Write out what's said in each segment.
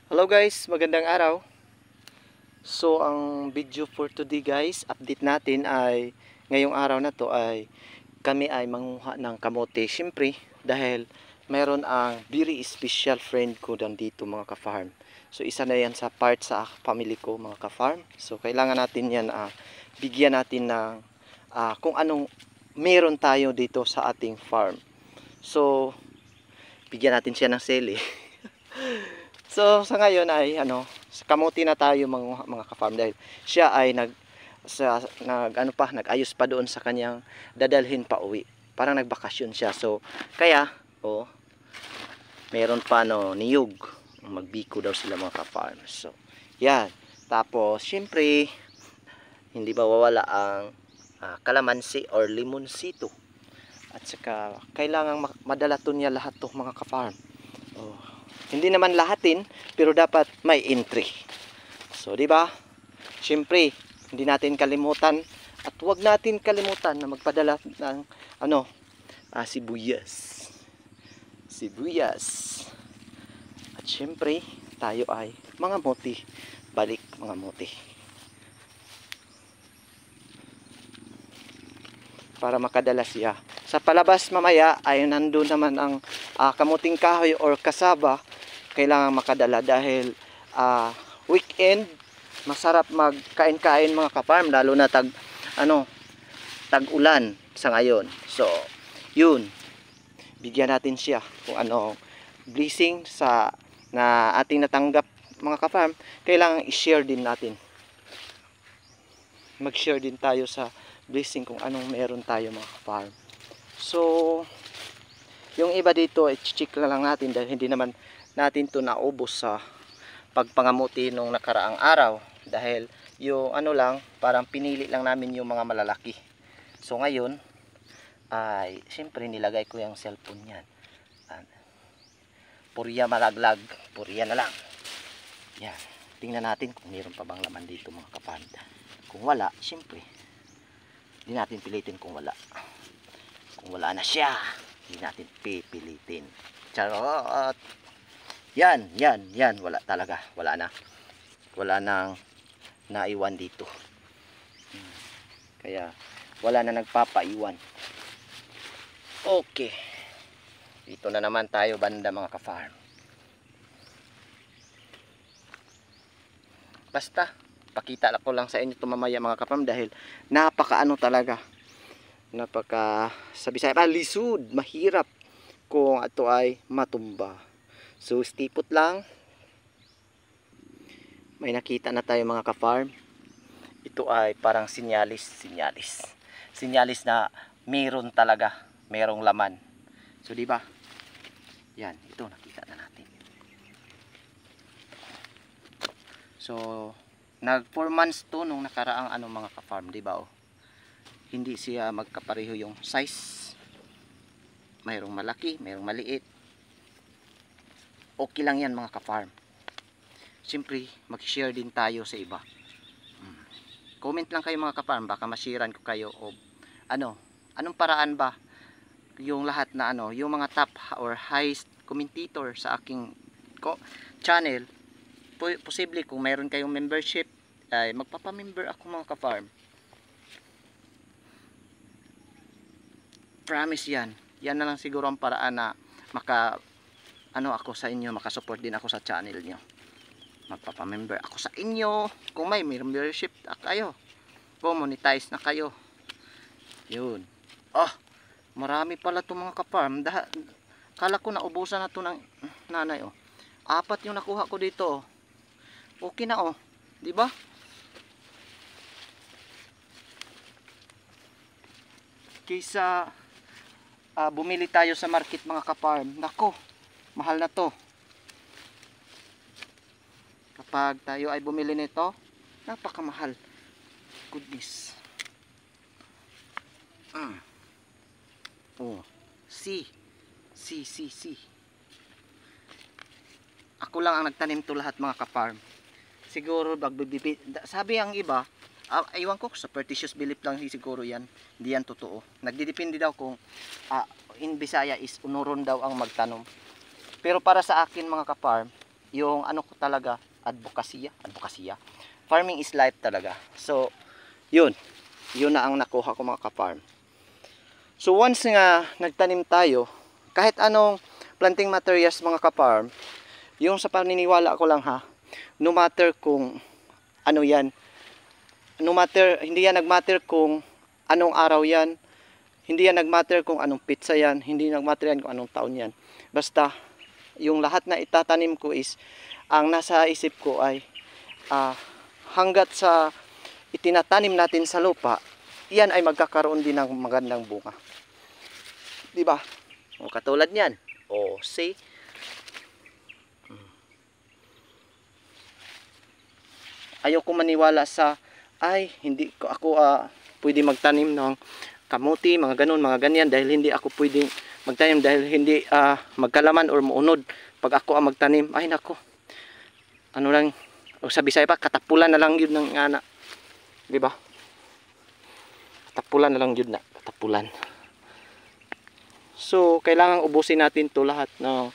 Hello guys, magandang araw. So ang video for today guys, update natin ay ngayong araw na to ay kami ay manguha ng kamote. Siyempre dahil meron ang very special friend ko dito mga ka-farm. So isa na yan sa part sa family ko mga ka-farm. So kailangan natin yan bigyan natin ng kung anong meron tayo dito sa ating farm. So bigyan natin siya ng sili. So sa ngayon ay sa kamuti na tayo mga ka-farm dahil siya ay nag-ayos pa doon sa kanyang dadalhin pa uwi. Parang nagbakasyon siya. So kaya meron pa niyog. Magbiko daw sila mga ka-farm. So yan. Tapos syempre hindi mawawala ang kalamansi or limonsito. At saka kailangan madala to niya lahat to mga ka-farm. Hindi naman lahatin, pero dapat may entry. So, di ba? Syempre, hindi natin kalimutan at huwag natin kalimutan na magpadala ng sibuyas. Sibuyas. At syempre, tayo ay mga moti. Balik mga moti. Para makadala siya. Sa palabas mamaya ay nandun naman ang kamuting kahoy or kasaba. Kailangan makadala dahil weekend masarap magkain-kain mga ka-farm lalo na tag-ulan sa ngayon. So yun, bigyan natin siya kung ano blessing na ating natanggap mga ka-farm. Kailangan i-share din natin, mag-share din tayo sa blessing kung anong meron tayo mga ka-farm. So yung iba dito i-check lang natin dahil hindi naman natin to naubos sa pagpangamuti nung nakaraang araw dahil yung parang pinili lang namin yung mga malalaki. So ngayon ay siyempre nilagay ko yung cellphone niyan. Purya malaglag, purya na lang. Yan. Tingnan natin kung mayroon pa bang laman dito mga kapanda. Kung wala, siyempre hindi natin pilitin kung wala. Kung wala na siya, hindi natin pipilitin. Charot! Yan, wala talaga, wala nang naiwan dito. Kaya wala na nagpapaiwan. Okay, dito na naman tayo banda mga ka-farm. Basta pakita ko lang sa inyo ito mamaya mga ka-farm dahil talaga, sa Bisaya lisod, mahirap kung ito ay matumba. So stipot lang. May nakita na tayo mga ka-farm. Ito ay parang sinyalis na meron talaga, merong laman. So di ba? Yan, ito nakita na natin. So nag 4 months to nung nakaraang mga ka-farm, di ba? Hindi siya magkapareho yung size. Mayroong malaki, mayroong maliit. Okay lang yan mga ka-farm. Siyempre mag-share din tayo sa iba. Comment lang kayo mga ka-farm, baka ma-sharean ko kayo o anong paraan ba yung lahat na yung mga top or highest commentator sa aking channel. Posible kung mayroon kayong membership ay magpapamember ako mga ka-farm. Promise yan. Yan na lang siguro ang paraan na ako sa inyo, makasupport din ako sa channel nyo. Magpapamember ako sa inyo. Kung may membership kayo, monetize na kayo. Yun. Marami pala itong mga ka-farm. Kala ko naubusan na ito ng nanay. 4 yung nakuha ko dito. Okay na diba? Kaysa bumili tayo sa market mga ka-farm. Nako, mahal na to. Kapag tayo ay bumili nito, napakamahal. Goodness. See. Ako lang ang nagtanim to lahat mga ka-farm. Siguro sabi ang iba, aywan ko, superstitious belief lang siguro yan. Hindi yan totoo. Nagdidepende daw kung in Bisaya is unuron daw ang magtanom. Pero para sa akin mga ka-farm, yung ano ko talaga, advokasya. Farming is life talaga. So, yun na ang nakuha ko mga ka-farm. So once nga nagtanim tayo, kahit anong planting materials mga ka-farm, yung sa paniniwala ko lang ha, no matter kung ano yan, hindi yan nagmatter kung anong araw yan, hindi yan nagmatter kung anong pizza yan, hindi nagmatter yan kung anong taon yan. Basta, yung lahat na itatanim ko is, ang nasa isip ko ay, hanggat sa itinatanim natin sa lupa, yan ay magkakaroon din ng magandang bunga. Diba? O katulad niyan. O, see? Ayoko maniwala sa hindi ko ako pwede magtanim ng kamuti, mga ganun, mga ganyan dahil hindi ako pwedeng magtanim dahil hindi magkalaman or muunod pag ako ang magtanim. Ay nako. Ano lang, o sa Bisaya pa, katapulan na lang yun ng anak. Di ba? Katapulan na lang yun na, katapulan. So, kailangan ubusin natin to lahat ng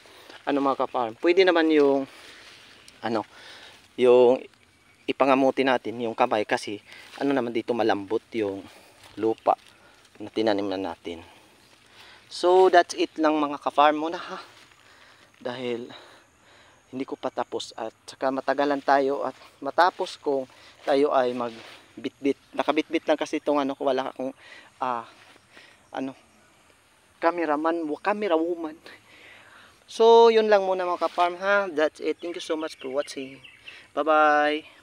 mga ka-farm. Pwede naman yung yung ipangamuti natin yung kamay kasi naman dito malambot yung lupa na tinanim na natin. So that's it lang mga ka-farm muna ha, dahil hindi ko pa tapos at saka matagalan tayo at matapos kung tayo ay magbitbit. Nakabitbit lang kasi itong ko, wala akong camera woman. So yun lang muna mga ka-farm ha, that's it. Thank you so much for watching. Bye bye.